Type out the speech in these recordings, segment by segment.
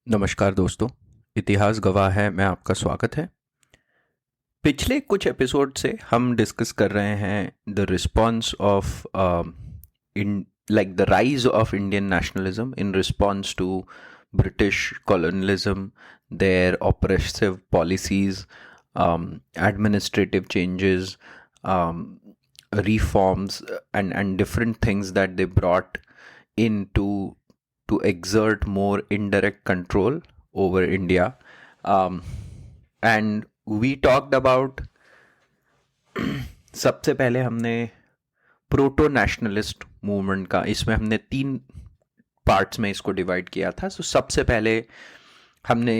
नमस्कार दोस्तों, इतिहास गवाह है में आपका स्वागत है। पिछले कुछ एपिसोड से हम डिस्कस कर रहे हैं the response of in like the rise of Indian nationalism in response to British colonialism, their oppressive policies, administrative changes, reforms, and different things that they brought in to exert more indirect control over India. And we talked about सबसे पहले हमने proto nationalist movement का, इसमें हमने 3 parts में इसको divide किया था। सो सबसे पहले हमने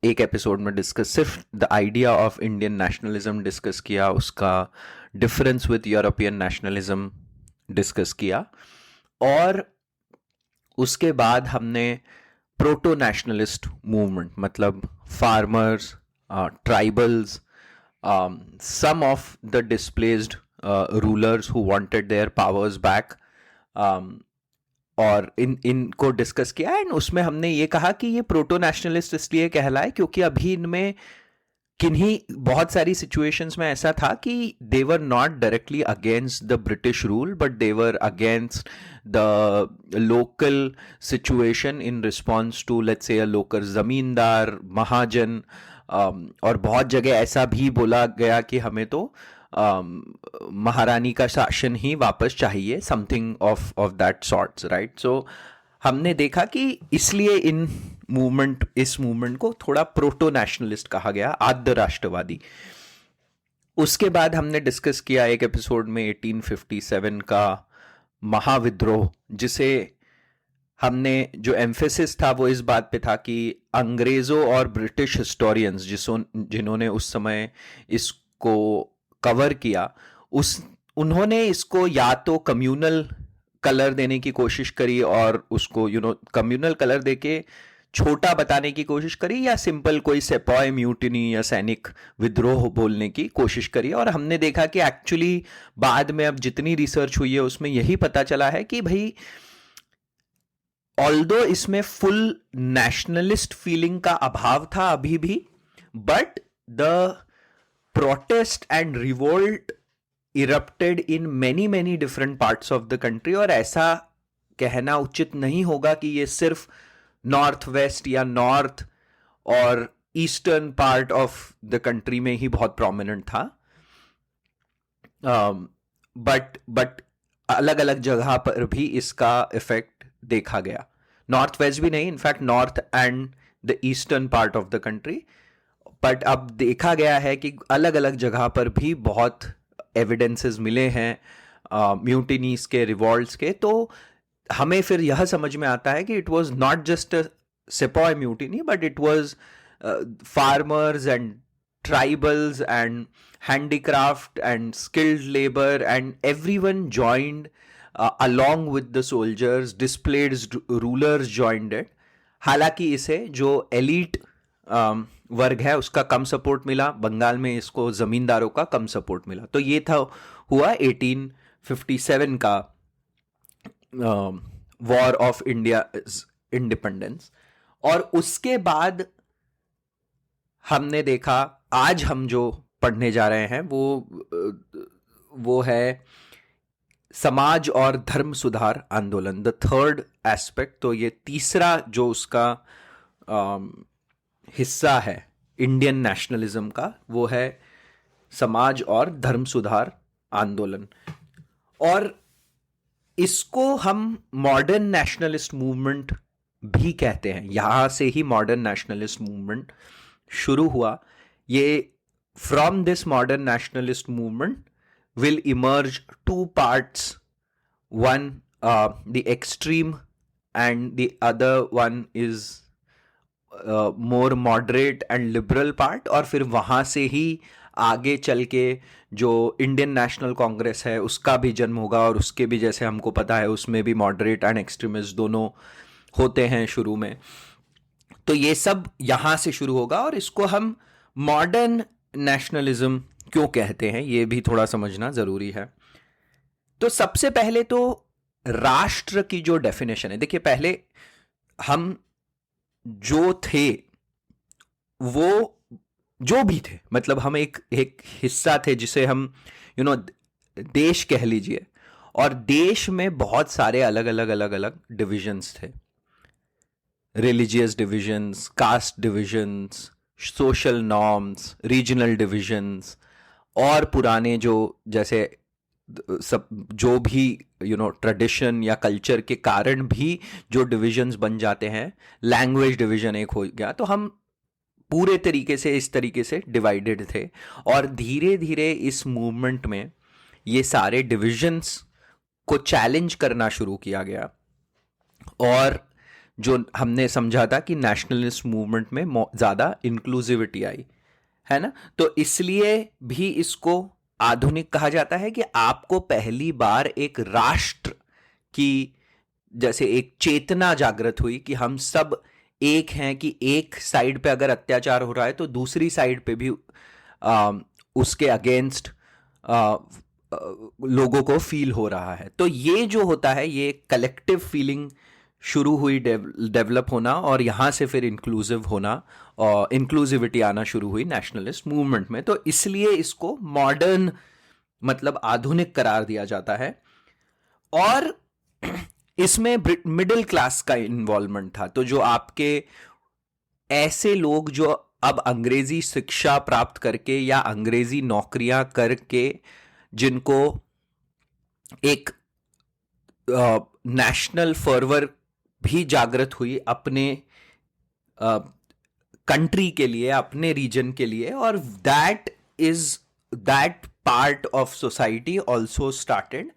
एक एपिसोड में डिस्कस सिर्फ the idea of Indian nationalism discuss किया, उसका difference with European nationalism discuss किया, और उसके बाद हमने प्रोटो नेशनलिस्ट मूवमेंट मतलब farmers, tribals, some of the displaced rulers who wanted their powers back, और इनको डिस्कस किया। एंड उसमें हमने ये कहा कि ये प्रोटो नेशनलिस्ट इसलिए कहलाए क्योंकि अभी इनमें किन्हीं बहुत सारी सिचुएशंस में ऐसा था कि they were not directly against the British rule, but they were against the local situation in response to let's say a local जमींदार, महाजन, और बहुत जगह ऐसा भी बोला गया कि हमें तो महारानी का शासन ही वापस चाहिए, something of that sorts, right. So हमने देखा कि इसलिए इस मूवमेंट को थोड़ा प्रोटो नेशनलिस्ट कहा गया, आद्य राष्ट्रवादी। उसके बाद हमने डिस्कस किया एक एपिसोड में 1857 का महाविद्रोह, जिसे हमने जो एम्फेसिस था वो इस बात पे था कि अंग्रेजों और ब्रिटिश हिस्टोरियंस जिन्होंने उस समय इसको कवर किया, उन्होंने इसको या तो कम्युनल कलर देने की कोशिश करी और उसको कम्युनल कलर देके छोटा बताने की कोशिश करी, या सिंपल कोई सेपॉय म्यूटिनी या सैनिक विद्रोह बोलने की कोशिश करी। और हमने देखा कि एक्चुअली बाद में अब जितनी रिसर्च हुई है उसमें यही पता चला है कि भाई ऑल्दो इसमें फुल नेशनलिस्ट फीलिंग का अभाव था अभी भी, but the protest and revolt erupted in many many different parts of the country. और ऐसा कहना उचित नहीं होगा कि ये सिर्फ नॉर्थ वेस्ट या नॉर्थ और eastern part of the country में ही बहुत प्रोमिनेंट था, बट अलग अलग जगह पर भी इसका इफेक्ट देखा गया। नॉर्थ वेस्ट भी नहीं, in fact north and the eastern part of the country. But अब देखा गया है कि अलग अलग जगह पर भी बहुत एविडेंसेस मिले हैं म्यूटिनीज के, रिवॉल्ट्स के। तो हमें फिर यह समझ में आता है कि it was not just a sepoy mutiny, but it was farmers and tribals and handicraft and skilled labor, and everyone joined along with the soldiers, displaced rulers joined it। हालांकि इसे जो एलिट वर्ग है उसका कम सपोर्ट मिला, बंगाल में इसको जमींदारों का कम सपोर्ट मिला। तो ये था हुआ 1857 का वॉर ऑफ इंडिया इंडिपेंडेंस। और उसके बाद हमने देखा, आज हम जो पढ़ने जा रहे हैं वो है समाज और धर्म सुधार आंदोलन, द थर्ड एस्पेक्ट। तो ये तीसरा जो उसका हिस्सा है इंडियन नेशनलिज्म का, वो है समाज और धर्म सुधार आंदोलन। और इसको हम मॉडर्न नेशनलिस्ट मूवमेंट भी कहते हैं। यहां से ही मॉडर्न नेशनलिस्ट मूवमेंट शुरू हुआ। ये from this modern nationalist movement will emerge 2 parts, one the extreme and the other one is more moderate and liberal part। और फिर वहाँ से ही आगे चल के जो इंडियन नेशनल कांग्रेस है उसका भी जन्म होगा, और उसके भी जैसे हमको पता है उसमें भी मॉडरेट एंड एक्सट्रीमिस्ट दोनों होते हैं शुरू में। तो ये सब यहाँ से शुरू होगा, और इसको हम मॉडर्न नेशनलिज्म क्यों कहते हैं ये भी थोड़ा समझना जरूरी है। तो सबसे पहले तो राष्ट्र की जो डेफिनेशन है, देखिए पहले हम जो थे वो जो भी थे, मतलब हम एक एक हिस्सा थे जिसे हम देश कह लीजिए, और देश में बहुत सारे अलग अलग अलग अलग डिविजन्स थे, religious divisions, caste divisions, social norms, regional divisions, और पुराने जो जैसे सब जो भी ट्रेडिशन या कल्चर के कारण भी जो डिविजन्स बन जाते हैं, लैंग्वेज डिवीजन एक हो गया, तो हम पूरे तरीके से इस तरीके से डिवाइडेड थे। और धीरे धीरे इस मूवमेंट में ये सारे डिविजन्स को चैलेंज करना शुरू किया गया, और जो हमने समझा था कि नेशनलिस्ट मूवमेंट में ज़्यादा इंक्लूसिविटी आई, है ना। तो इसलिए भी इसको आधुनिक कहा जाता है कि आपको पहली बार एक राष्ट्र की जैसे एक चेतना जागृत हुई कि हम सब एक हैं, कि एक साइड पे अगर अत्याचार हो रहा है तो दूसरी साइड पे भी उसके अगेंस्ट लोगों को फील हो रहा है। तो ये जो होता है, ये कलेक्टिव फीलिंग शुरू हुई डेवलप होना, और यहाँ से फिर इंक्लूसिव होना और इंक्लूसिविटी आना शुरू हुई नेशनलिस्ट मूवमेंट में। तो इसलिए इसको मॉडर्न मतलब आधुनिक करार दिया जाता है। और इसमें मिडिल क्लास का इन्वॉल्वमेंट था। तो जो आपके ऐसे लोग जो अब अंग्रेजी शिक्षा प्राप्त करके या अंग्रेजी नौकरियां करके, जिनको एक नेशनल फर्वर भी जागृत हुई अपने कंट्री के लिए, अपने रीजन के लिए, और that part of society also started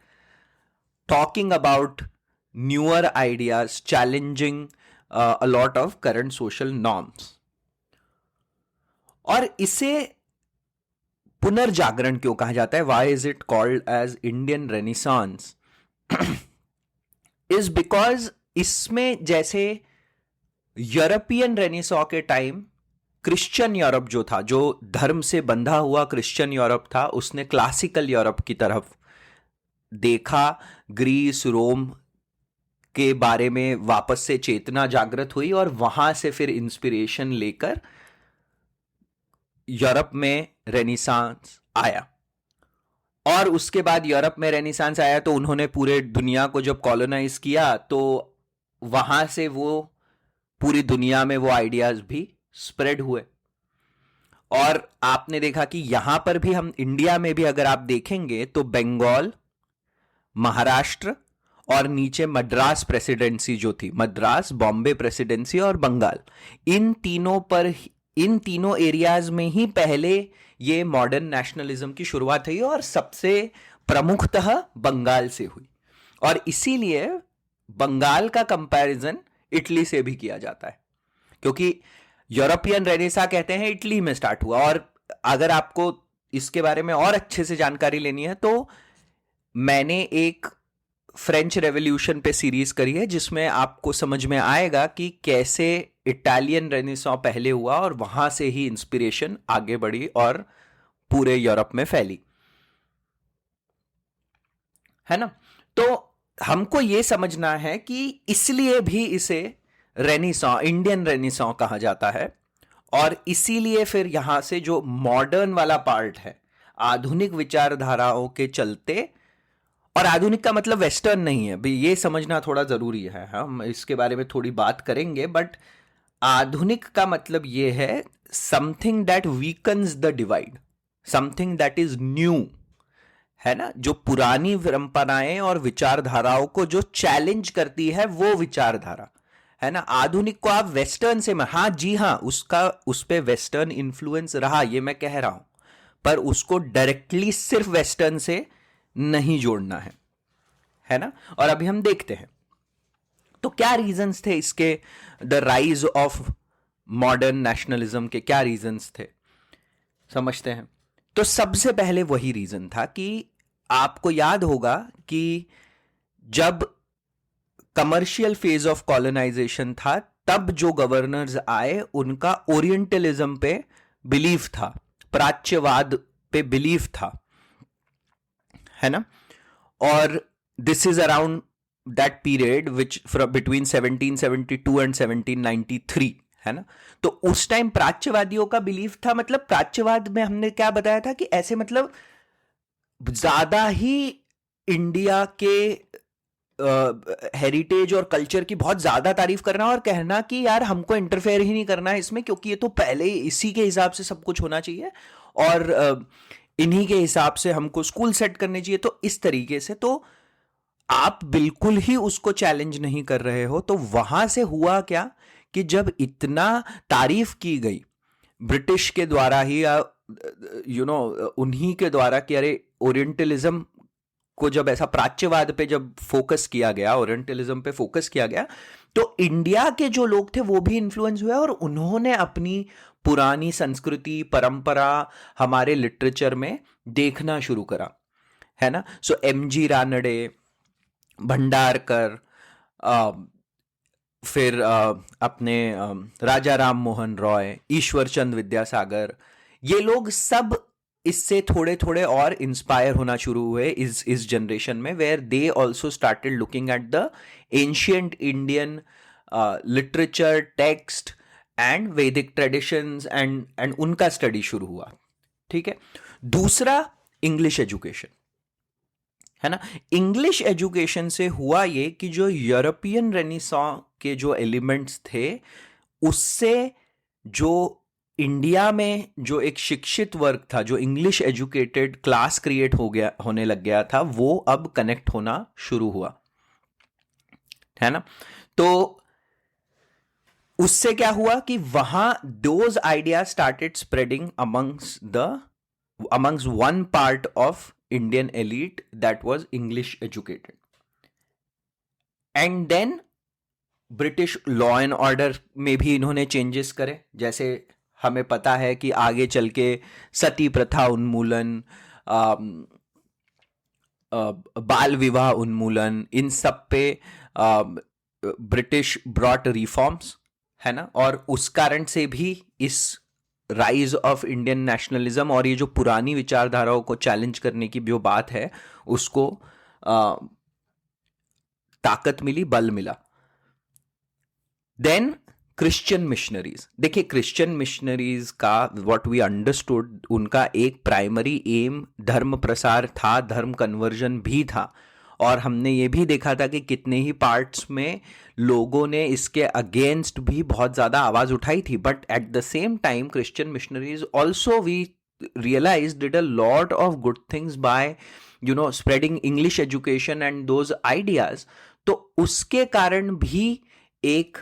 talking about newer ideas, challenging a lot of current social norms. और इसे पुनर्जागरण क्यों कहा जाता है? Why is it called as Indian Renaissance? is because इसमें जैसे यूरोपियन रेनेसॉ के टाइम क्रिश्चियन यूरोप जो था, जो धर्म से बंधा हुआ क्रिश्चियन यूरोप था, उसने क्लासिकल यूरोप की तरफ देखा, ग्रीस रोम के बारे में वापस से चेतना जागृत हुई, और वहां से फिर इंस्पिरेशन लेकर यूरोप में रेनेसांस आया। और उसके बाद यूरोप में रेनेसांस आया तो उन्होंने पूरे दुनिया को जब कॉलोनाइज किया, तो वहां से वो पूरी दुनिया में वो आइडियाज भी स्प्रेड हुए। और आपने देखा कि यहां पर भी, हम इंडिया में भी अगर आप देखेंगे तो बंगाल, महाराष्ट्र और नीचे मद्रास प्रेसिडेंसी जो थी, मद्रास, बॉम्बे प्रेसिडेंसी और बंगाल, इन तीनों एरियाज में ही पहले ये मॉडर्न नेशनलिज्म की शुरुआत हुई, और सबसे प्रमुखतः बंगाल से हुई। और इसीलिए बंगाल का कंपैरिजन इटली से भी किया जाता है, क्योंकि यूरोपियन रेनेसा कहते हैं इटली में स्टार्ट हुआ। और अगर आपको इसके बारे में और अच्छे से जानकारी लेनी है तो मैंने एक फ्रेंच रेवोल्यूशन पे सीरीज करी है, जिसमें आपको समझ में आएगा कि कैसे इटालियन रेनेसां पहले हुआ और वहां से ही इंस्पिरेशन आगे बढ़ी और पूरे यूरोप में फैली, है ना। तो हमको यह समझना है कि इसलिए भी इसे रेनेसां, इंडियन रेनेसां कहा जाता है। और इसीलिए फिर यहां से जो मॉडर्न वाला पार्ट है, आधुनिक विचारधाराओं के चलते, और आधुनिक का मतलब वेस्टर्न नहीं है भी, ये समझना थोड़ा जरूरी है, हम इसके बारे में थोड़ी बात करेंगे। बट आधुनिक का मतलब ये है something that weakens the divide, something that is new, है ना, जो पुरानी परंपराएं और विचारधाराओं को जो चैलेंज करती है, वो विचारधारा, है ना। आधुनिक को आप वेस्टर्न से, हाँ जी हाँ, उस पे वेस्टर्न इन्फ्लुएंस रहा, ये मैं कह रहा हूं, पर उसको डायरेक्टली सिर्फ वेस्टर्न से नहीं जोड़ना है ना। और अभी हम देखते हैं तो क्या रीजंस थे इसके, the rise of modern nationalism के क्या रीजंस थे, समझते हैं। तो सबसे पहले वही रीजन था कि आपको याद होगा कि जब कमर्शियल फेज ऑफ कॉलोनाइजेशन था, तब जो गवर्नर्स आए उनका ओरिएंटलिज्म पे बिलीफ था, प्राच्यवाद पे बिलीफ था, है ना। और this is around that period which from between 1772 and 1793, है ना। तो उस टाइम प्राच्यवादियों का बिलीफ था, मतलब प्राच्यवाद में हमने क्या बताया था कि ऐसे मतलब ज्यादा ही इंडिया के हेरिटेज और कल्चर की बहुत ज्यादा तारीफ करना और कहना कि यार हमको इंटरफेयर ही नहीं करना है इसमें, क्योंकि ये तो पहले ही इसी के हिसाब से सब कुछ होना चाहिए और इन्हीं के हिसाब से हमको स्कूल सेट करने चाहिए। तो इस तरीके से तो आप बिल्कुल ही उसको चैलेंज नहीं कर रहे हो। तो वहां से हुआ क्या कि जब इतना तारीफ की गई ब्रिटिश के द्वारा ही, उन्हीं के द्वारा कि अरे ओरिएंटलिज्म को जब ऐसा प्राच्यवाद पे जब फोकस किया गया, ओरिएंटलिज्म पे फोकस किया गया, तो इंडिया के जो लोग थे वो भी इन्फ्लुएंस हुए और उन्होंने अपनी पुरानी संस्कृति परंपरा हमारे लिटरेचर में देखना शुरू करा, है ना। सो एमजी रानडे, भंडारकर, फिर अपने राजा राम मोहन रॉय, ईश्वर चंद विद्यासागर, ये लोग सब इससे थोड़े थोड़े और इंस्पायर होना शुरू हुए इस जनरेशन में, where they also started looking at the ancient Indian literature, text and Vedic traditions and उनका स्टडी शुरू हुआ। ठीक है। दूसरा, इंग्लिश एजुकेशन, है ना। इंग्लिश एजुकेशन से हुआ ये कि जो यूरोपियन रेनेसां के जो एलिमेंट्स थे उससे जो इंडिया में जो एक शिक्षित वर्ग था, जो इंग्लिश एजुकेटेड क्लास क्रिएट होने लग गया था, वो अब कनेक्ट होना शुरू हुआ, है ना। तो उससे क्या हुआ कि वहां those idea started spreading amongst one part of Indian elite that was English educated. And then British law and order में भी इन्होंने चेंजेस करे, जैसे हमें पता है कि आगे चल के सती प्रथा उन्मूलन, बाल विवाह उन्मूलन, इन सब पे ब्रिटिश ब्रॉट रिफॉर्म्स, है ना। और उस कारण से भी इस राइज ऑफ इंडियन नेशनलिज्म और ये जो पुरानी विचारधाराओं को चैलेंज करने की जो बात है उसको ताकत मिली, बल मिला। देन क्रिश्चियन मिशनरीज, देखिए क्रिश्चियन मिशनरीज का व्हाट वी अंडरस्टूड, उनका एक प्राइमरी एम धर्म प्रसार था, धर्म कन्वर्जन भी था। और हमने ये भी देखा था कि कितने ही पार्ट्स में लोगों ने इसके अगेंस्ट भी बहुत ज़्यादा आवाज़ उठाई थी। But at the same time Christian missionaries also we realize did a lot of good things by spreading English education and those ideas. तो उसके कारण भी एक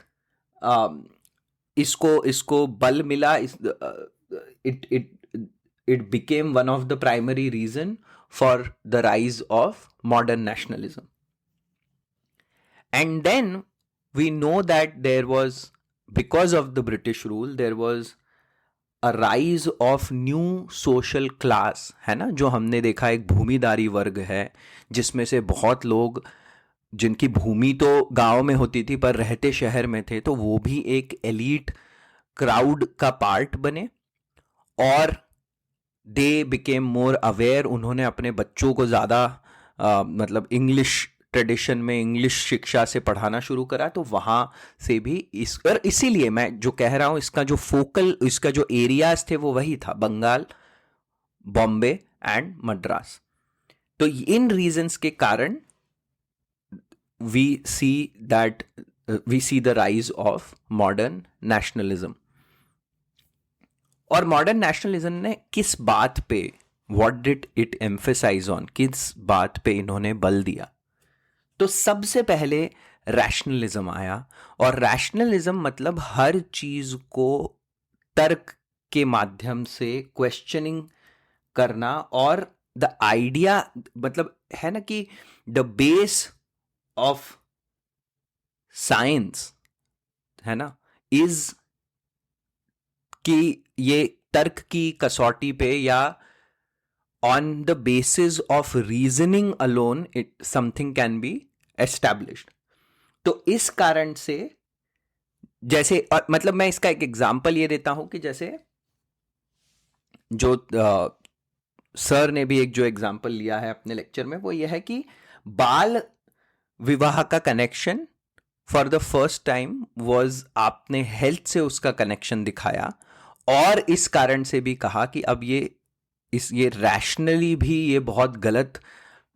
इसको बल मिला। It became one of the primary reason for the rise of modern nationalism. And then we know that there was, because of the British rule, there was a rise of new social class, है ना। जो हमने देखा एक भूमिदारी वर्ग है जिसमें से बहुत लोग जिनकी भूमि तो गांव में होती थी पर रहते शहर में थे, तो वो भी एक एलीट क्राउड का पार्ट बने और दे बिकेम मोर अवेयर। उन्होंने अपने बच्चों को ज़्यादा मतलब इंग्लिश ट्रेडिशन में, इंग्लिश शिक्षा से पढ़ाना शुरू करा। तो वहाँ से भी और इसीलिए मैं जो कह रहा हूँ, इसका जो फोकल, इसका जो एरियाज थे वो वही था, बंगाल, बॉम्बे एंड मद्रास। तो इन रीजंस के कारण we see the rise of modern nationalism. और मॉडर्न नेशनलिज्म ने किस बात पे, what did it emphasize on, किस बात पे इन्होंने बल दिया? तो सबसे पहले रैशनलिज्म आया। और रैशनलिज्म मतलब हर चीज को तर्क के माध्यम से क्वेश्चनिंग करना। और द आइडिया मतलब है ना कि द बेस ऑफ साइंस, है ना, इज कि ये तर्क की कसौटी पे या on the basis of reasoning alone it something can be established. तो इस कारण से जैसे मतलब मैं इसका एक एग्जांपल ये देता हूं कि जैसे जो सर ने भी एक जो एग्जांपल लिया है अपने लेक्चर में, वो ये है कि बाल विवाह का connection for the first time was, आपने हेल्थ से उसका कनेक्शन दिखाया, और इस कारण से भी कहा कि अब ये रैशनली भी ये बहुत गलत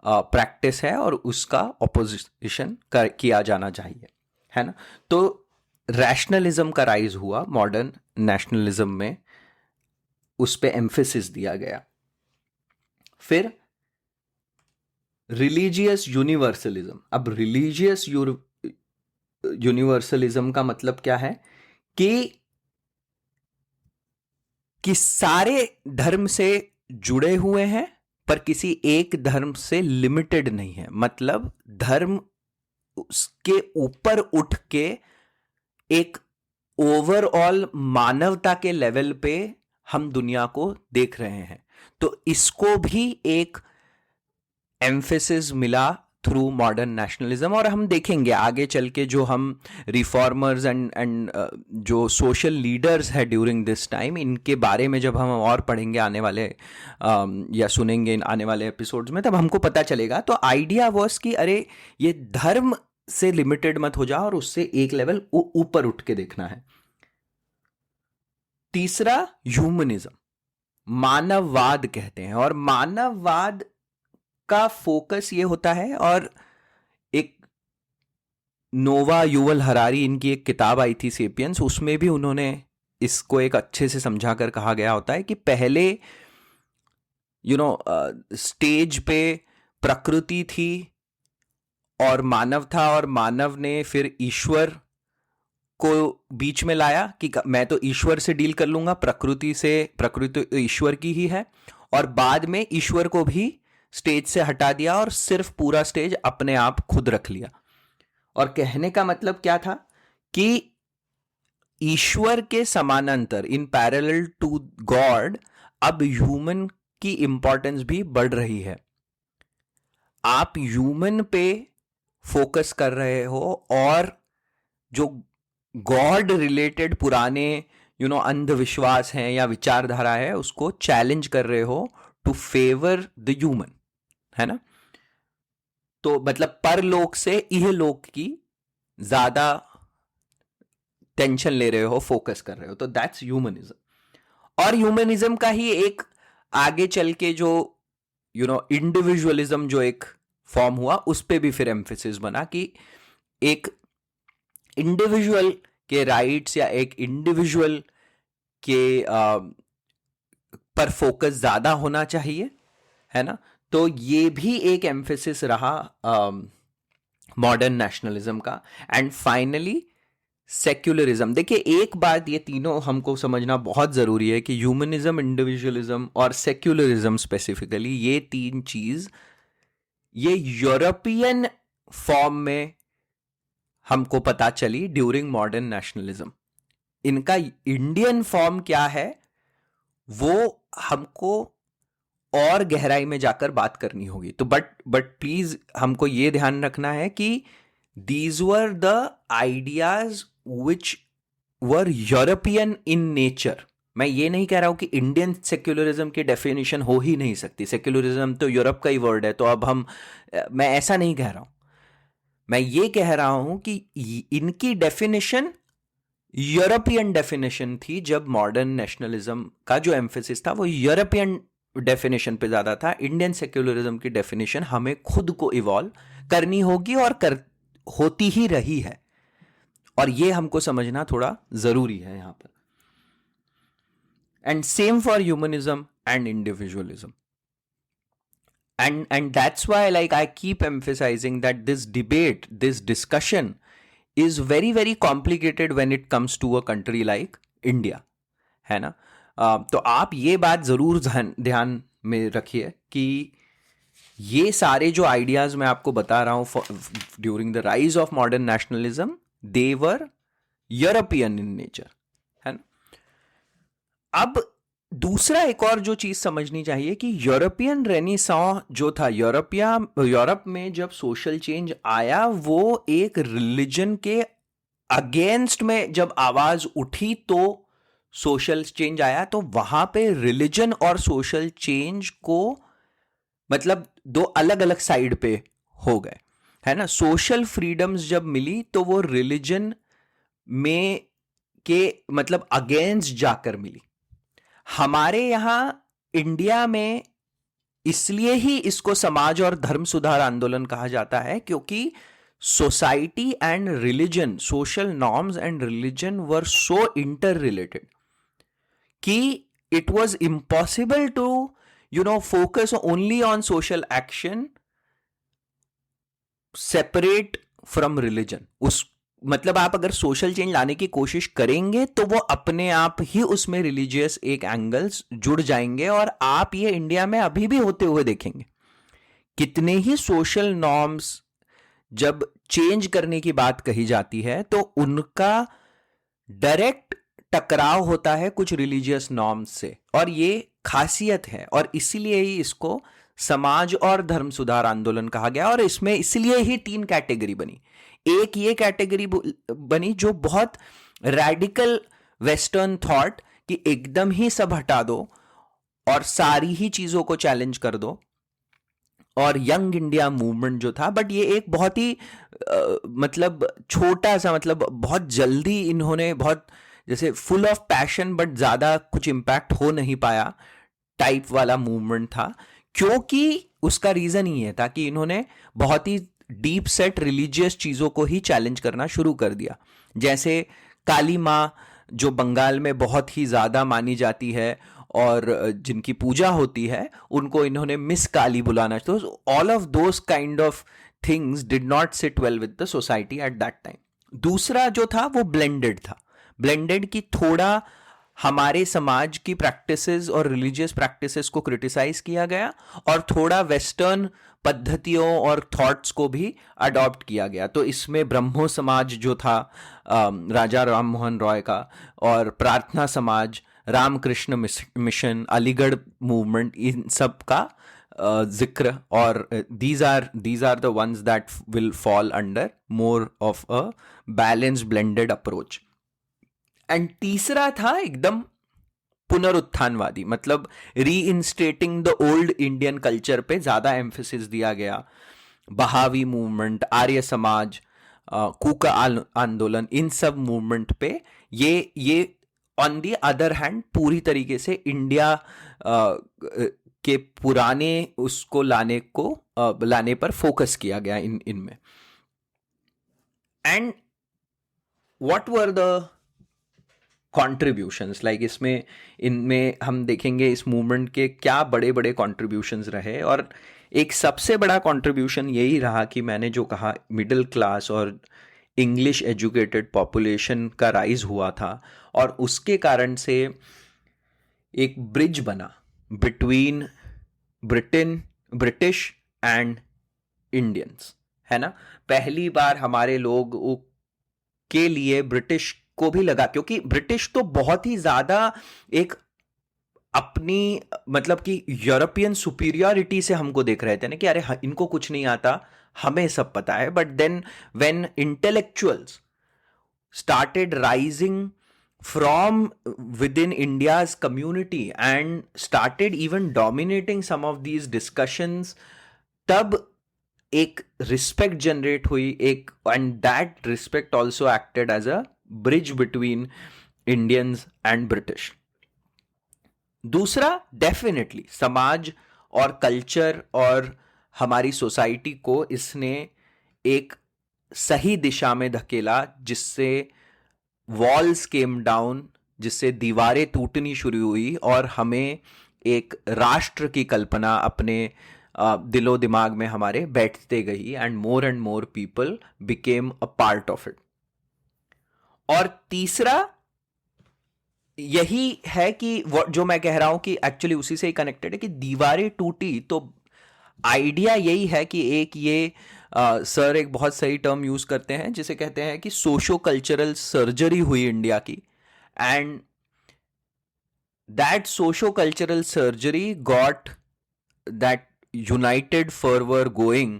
प्रैक्टिस है और उसका ऑपोजिशन किया जाना चाहिए, है ना। तो रैशनलिज्म का राइज हुआ मॉडर्न नेशनलिज्म में, उस पे एम्फेसिस दिया गया। फिर रिलीजियस यूनिवर्सलिज्म। अब रिलीजियस यूनिवर्सलिज्म का मतलब क्या है कि सारे धर्म से जुड़े हुए हैं पर किसी एक धर्म से लिमिटेड नहीं है। मतलब धर्म उसके ऊपर उठ के एक ओवरऑल मानवता के लेवल पे हम दुनिया को देख रहे हैं। तो इसको भी एक एम्फेसिस मिला थ्रू मॉडर्न नेशनलिज्म। और हम देखेंगे आगे चल के जो हम रिफॉर्मर्स एंड जो सोशल लीडर्स है ड्यूरिंग दिस टाइम, इनके बारे में जब हम और पढ़ेंगे आने वाले या सुनेंगे आने वाले एपिसोड्स में, तब हमको पता चलेगा। तो आइडिया वॉज कि अरे ये धर्म से लिमिटेड मत हो जाओ और उससे एक लेवल ऊपर उठ के देखना है। तीसरा ह्यूमनिज्म, मानववाद कहते हैं। और मानववाद का फोकस ये होता है, और एक नोवा युवल हरारी, इनकी एक किताब आई थी सेपियंस, उसमें भी उन्होंने इसको एक अच्छे से समझाकर कहा गया होता है कि पहले स्टेज पे प्रकृति थी और मानव था, और मानव ने फिर ईश्वर को बीच में लाया कि मैं तो ईश्वर से डील कर लूंगा, प्रकृति ईश्वर की ही है। और बाद में ईश्वर को भी स्टेज से हटा दिया और सिर्फ पूरा स्टेज अपने आप खुद रख लिया। और कहने का मतलब क्या था कि ईश्वर के समानांतर, इन पैरेलल टू गॉड, अब ह्यूमन की इंपॉर्टेंस भी बढ़ रही है। आप ह्यूमन पे फोकस कर रहे हो और जो गॉड रिलेटेड पुराने अंधविश्वास हैं या विचारधारा है उसको चैलेंज कर रहे हो टू फेवर द ह्यूमन, है ना। तो मतलब परलोक से इहलोक की ज्यादा टेंशन ले रहे हो, फोकस कर रहे हो, तो दैट्स ह्यूमनिज्म। और ह्यूमनिज्म का ही एक आगे चल के जो इंडिविजुअलिज्म जो एक फॉर्म हुआ, उस पे भी फिर एम्फेसिस बना कि एक इंडिविजुअल के राइट्स या एक इंडिविजुअल के पर फोकस ज्यादा होना चाहिए, है ना। तो ये भी एक एम्फेसिस रहा मॉडर्न नेशनलिज्म का। And finally secularism. देखिए एक बात ये तीनों हमको समझना बहुत जरूरी है कि ह्यूमनिज्म, इंडिविजुअलिज्म और सेक्युलरिज्म स्पेसिफिकली, ये तीन चीज ये यूरोपियन फॉर्म में हमको पता चली ड्यूरिंग मॉडर्न नेशनलिज्म। इनका इंडियन फॉर्म क्या है वो हमको और गहराई में जाकर बात करनी होगी। तो बट प्लीज हमको ये ध्यान रखना है कि these were the ideas which were European in nature. मैं ये नहीं कह रहा हूं कि इंडियन सेक्युलरिज्म की डेफिनेशन हो ही नहीं सकती, सेक्युलरिज्म तो यूरोप का ही वर्ड है, तो अब मैं ऐसा नहीं कह रहा हूं। मैं ये कह रहा हूं कि इनकी डेफिनेशन यूरोपियन डेफिनेशन थी। जब मॉडर्न नेशनलिज्म का जो एम्फेसिस था वो यूरोपियन डेफिनेशन पे ज्यादा था। इंडियन सेक्युलरिज्म की डेफिनेशन हमें खुद को इवॉल्व करनी होगी और होती ही रही है, और ये हमको समझना थोड़ा जरूरी है यहां पर। And same for humanism and individualism. And that's why like I keep emphasizing that this debate, this discussion is very very complicated when it comes to a country like India, है ना। तो आप ये बात जरूर ध्यान में रखिए कि ये सारे जो आइडियाज मैं आपको बता रहा हूं during the rise of modern nationalism, they were European in nature, है ना। अब दूसरा एक और जो चीज समझनी चाहिए कि यूरोपियन रेनेसां जो था, यूरोप में जब सोशल चेंज आया वो एक रिलीजन के अगेंस्ट में जब आवाज उठी तो सोशल चेंज आया। तो वहां पे रिलीजन और सोशल चेंज को मतलब दो अलग अलग साइड पे हो गए। है ना, सोशल फ्रीडम्स जब मिली तो वो रिलीजन में के मतलब अगेंस्ट जाकर मिली। हमारे यहाँ इंडिया में इसलिए ही इसको समाज और धर्म सुधार आंदोलन कहा जाता है क्योंकि society and religion, social norms and religion were so interrelated कि it was impossible to focus only on social action separate from religion. उस मतलब आप अगर सोशल चेंज लाने की कोशिश करेंगे तो वो अपने आप ही उसमें रिलीजियस एक एंगल्स जुड़ जाएंगे, और आप ये इंडिया में अभी भी होते हुए देखेंगे। कितने ही सोशल नॉर्म्स जब चेंज करने की बात कही जाती है तो उनका डायरेक्ट टकराव होता है कुछ रिलीजियस नॉर्म्स से, और ये खासियत है, और इसीलिए ही इसको समाज और धर्म सुधार आंदोलन कहा गया। और इसमें इसलिए ही 3 कैटेगरी बनी। एक ये कैटेगरी बनी जो बहुत रैडिकल वेस्टर्न थॉट कि एकदम ही सब हटा दो और सारी ही चीजों को चैलेंज कर दो, और यंग इंडिया मूवमेंट जो था। बट ये एक बहुत ही मतलब छोटा सा, मतलब बहुत जल्दी इन्होंने बहुत जैसे फुल ऑफ पैशन बट ज्यादा कुछ इम्पैक्ट हो नहीं पाया टाइप वाला मूवमेंट था, क्योंकि उसका रीजन ही है था कि इन्होंने बहुत ही डीप सेट रिलीजियस चीजों को ही चैलेंज करना शुरू कर दिया। जैसे काली माँ जो बंगाल में बहुत ही ज्यादा मानी जाती है और जिनकी पूजा होती है, उनको इन्होंने मिस काली बुलाना। तो all of those kind of things did not sit well with the society at that time. दूसरा जो था वो ब्लेंडेड था। ब्लेंडेड की थोड़ा हमारे समाज की प्रैक्टिसेस और रिलीजियस प्रैक्टिसेस को क्रिटिसाइज किया गया, और थोड़ा वेस्टर्न पद्धतियों और थॉट्स को भी अडॉप्ट किया गया। तो इसमें ब्रह्मो समाज जो था राजा राम मोहन रॉय का, और प्रार्थना समाज, रामकृष्ण मिशन, अलीगढ़ मूवमेंट, इन सब का जिक्र, और these are the ones that will fall under more of a balanced blended approach. And तीसरा था एकदम पुनरुत्थानवादी, मतलब reinstating the old Indian culture पे ज्यादा एम्फेसिस दिया गया। बहावी मूवमेंट, आर्य समाज, कूका आंदोलन, इन सब मूवमेंट पे ये ऑन दी अदर हैंड पूरी तरीके से इंडिया के पुराने उसको लाने पर फोकस किया गया इनमें। And what were the contributions, like इनमें हम देखेंगे इस मूवमेंट के क्या बड़े बड़े कॉन्ट्रीब्यूशंस रहे। और एक सबसे बड़ा कॉन्ट्रीब्यूशन यही रहा कि मैंने जो कहा, मिडिल क्लास और इंग्लिश एजुकेटेड पॉपुलेशन का राइज हुआ था, और उसके कारण से एक ब्रिज बना बिटवीन ब्रिटिश एंड इंडियंस, है ना। पहली बार हमारे लोग के लिए ब्रिटिश को भी लगा, क्योंकि ब्रिटिश तो बहुत ही ज्यादा एक अपनी मतलब कि यूरोपियन सुपीरियरिटी से हमको देख रहे थे ना, कि अरे इनको कुछ नहीं आता, हमें सब पता है। But then when intellectuals started rising from within India's community and started even dominating some of these discussions, तब एक रिस्पेक्ट जनरेट हुई, एक, and that respect also acted as a bridge between Indians and British. दूसरा, definitely समाज और culture और हमारी society को इसने एक सही दिशा में धकेला, जिससे वॉल्स केम डाउन, जिससे दीवारें टूटनी शुरू हुई, और हमें एक राष्ट्र की कल्पना अपने दिलो दिमाग में हमारे बैठते गई, and more people became a part of it. और तीसरा यही है कि जो मैं कह रहा हूं कि एक्चुअली उसी से ही कनेक्टेड है, कि दीवारें टूटी तो आइडिया यही है कि एक ये सर एक बहुत सही टर्म यूज करते हैं जिसे कहते हैं कि सोशो कल्चरल सर्जरी हुई इंडिया की, and that socio cultural surgery got that united forever going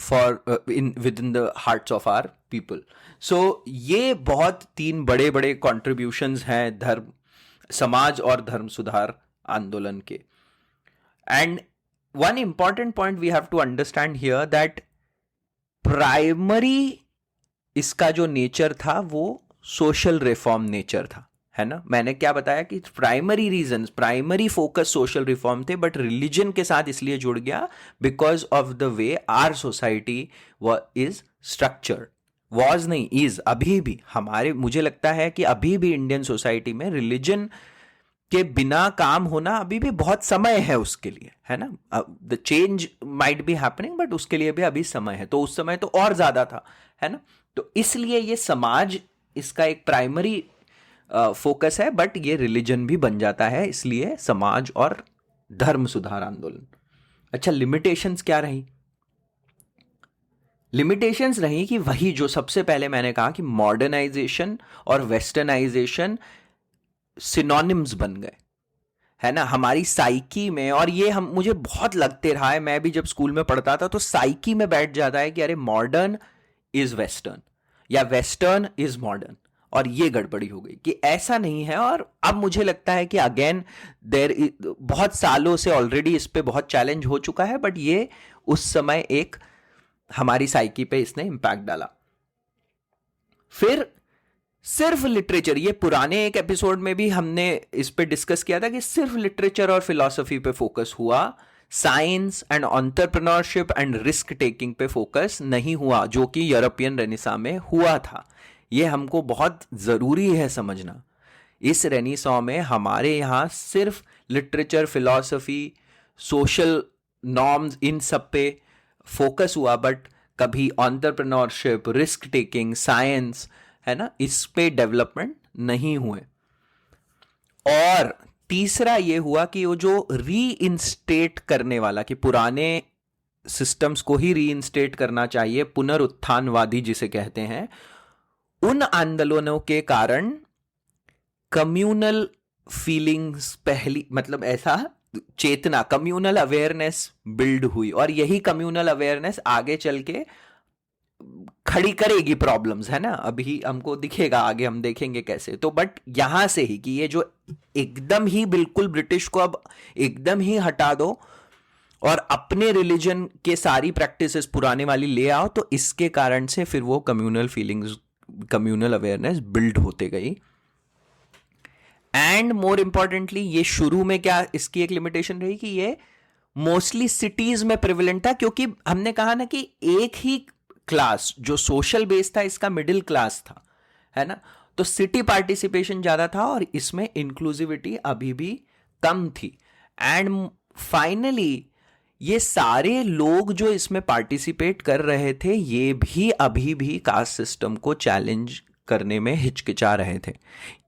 for within the hearts of our people. So ये बहुत 3 बड़े बड़े कॉन्ट्रीब्यूशंस हैं धर्म, समाज और धर्म सुधार आंदोलन के। And one important point we have to understand here, that primary इसका जो नेचर था वो सोशल रिफॉर्म नेचर था, है ना। मैंने क्या बताया कि primary reasons, primary focus social reform थे, बट रिलीजन के साथ इसलिए जुड़ गया because of the way our society is structured. Was नहीं, इज, अभी भी हमारे, मुझे लगता है कि अभी भी इंडियन सोसाइटी में रिलीजन के बिना काम होना अभी भी बहुत समय है उसके लिए, है ना। The change might be happening, but उसके लिए भी अभी समय है। तो उस समय तो और ज्यादा था, है ना। तो इसलिए ये समाज इसका एक प्राइमरी फोकस है, बट ये रिलीजन भी बन जाता है, इसलिए समाज और धर्म सुधार आंदोलन। अच्छा, लिमिटेशंस क्या रही? लिमिटेशंस रही कि वही जो सबसे पहले मैंने कहा कि मॉडर्नाइजेशन और वेस्टर्नाइजेशन सिनोनिम्स बन गए, है ना, हमारी साइकी में। और ये हम, मुझे बहुत लगते रहा है, मैं भी जब स्कूल में पढ़ता था तो साइकी में बैठ जाता है कि अरे मॉडर्न इज वेस्टर्न या वेस्टर्न इज मॉडर्न, और ये गड़बड़ी हो गई कि ऐसा नहीं है। और अब मुझे लगता है कि अगेन बहुत सालों से ऑलरेडी इस पे बहुत चैलेंज हो चुका है, बट ये उस समय एक हमारी साइकी पे इसने इंपैक्ट डाला। फिर सिर्फ लिटरेचर, ये पुराने एक एपिसोड में भी हमने इस पे डिस्कस किया था कि सिर्फ लिटरेचर और फिलॉसफी पे फोकस हुआ, science and entrepreneurship and risk taking पे फोकस नहीं हुआ, जो कि यूरोपियन रेनेसां में हुआ था। ये हमको बहुत जरूरी है समझना। इस रेनेसां में हमारे यहाँ सिर्फ लिटरेचर, फिलॉसफी, सोशल नॉर्म्स, इन सब पे फोकस हुआ, बट कभी एंटरप्रेन्योरशिप, रिस्क टेकिंग, साइंस, है ना, इस पे डेवलपमेंट नहीं हुए। और तीसरा ये हुआ कि वो जो रीइंस्टेट करने वाला, कि पुराने सिस्टम्स को ही रीइंस्टेट करना चाहिए, पुनरुत्थानवादी जिसे कहते हैं, उन आंदोलनों के कारण कम्युनल फीलिंग्स पहली, मतलब ऐसा चेतना, कम्युनल अवेयरनेस बिल्ड हुई। और यही कम्युनल अवेयरनेस आगे चल के खड़ी करेगी प्रॉब्लम्स, है ना। अभी हमको दिखेगा, आगे हम देखेंगे कैसे। तो बट यहां से ही कि ये जो एकदम ही बिल्कुल ब्रिटिश को अब एकदम ही हटा दो और अपने रिलीजन के सारी प्रैक्टिसेस पुराने वाली ले आओ, तो इसके कारण से फिर वो communal feelings, communal awareness build होते गई। एंड मोर इंपॉर्टेंटली, ये शुरू में क्या इसकी एक लिमिटेशन रही कि ये मोस्टली सिटीज में प्रिविलेंट था, क्योंकि हमने कहा ना कि एक ही क्लास जो सोशल बेस था इसका मिडिल क्लास था, है ना। तो सिटी पार्टिसिपेशन ज्यादा था और इसमें इंक्लूसिविटी अभी भी कम थी। एंड फाइनली ये सारे लोग जो इसमें पार्टिसिपेट कर रहे थे, ये भी अभी भी कास्ट सिस्टम को चैलेंज करने में हिचकिचा रहे थे।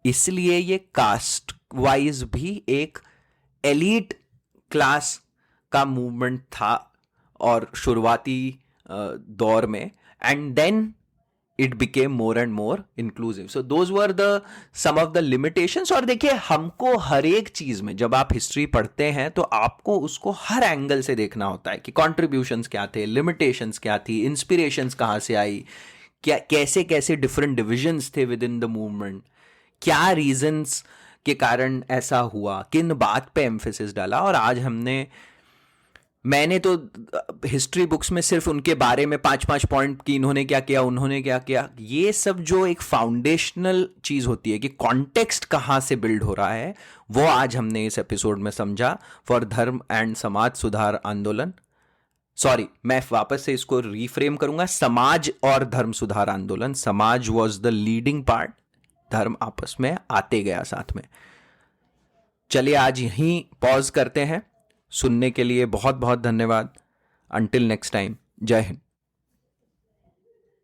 इसलिए ये कास्ट वाइज भी एक एलीट क्लास का मूवमेंट था और शुरुआती दौर में, and then it became more and more inclusive. So those were the some of the limitations. और देखिए, हमको हर एक चीज में जब आप हिस्ट्री पढ़ते हैं तो आपको उसको हर एंगल से देखना होता है कि कॉन्ट्रीब्यूशंस क्या थे, लिमिटेशंस क्या थी, इंस्पिरेशंस कहां से आई, क्या कैसे कैसे डिफरेंट डिविजन्स थे विद इन द मूवमेंट, क्या रीजंस के कारण ऐसा हुआ, किन बात पे एम्फेसिस डाला। और आज मैंने तो हिस्ट्री बुक्स में सिर्फ उनके बारे में 5-5 पॉइंट कि इन्होंने क्या किया, उन्होंने क्या किया, ये सब जो एक फाउंडेशनल चीज होती है कि कॉन्टेक्स्ट कहां से बिल्ड हो रहा है, वो आज हमने इस एपिसोड में समझा फॉर धर्म एंड समाज सुधार आंदोलन। सॉरी, मैं वापस से इसको रीफ्रेम करूंगा, समाज और धर्म सुधार आंदोलन। समाज वॉज द लीडिंग पार्ट, धर्म आपस में आते गया साथ में। चलिए आज यहीं पॉज करते हैं। सुनने के लिए बहुत बहुत धन्यवाद। अंटिल नेक्स्ट टाइम, जय हिंद।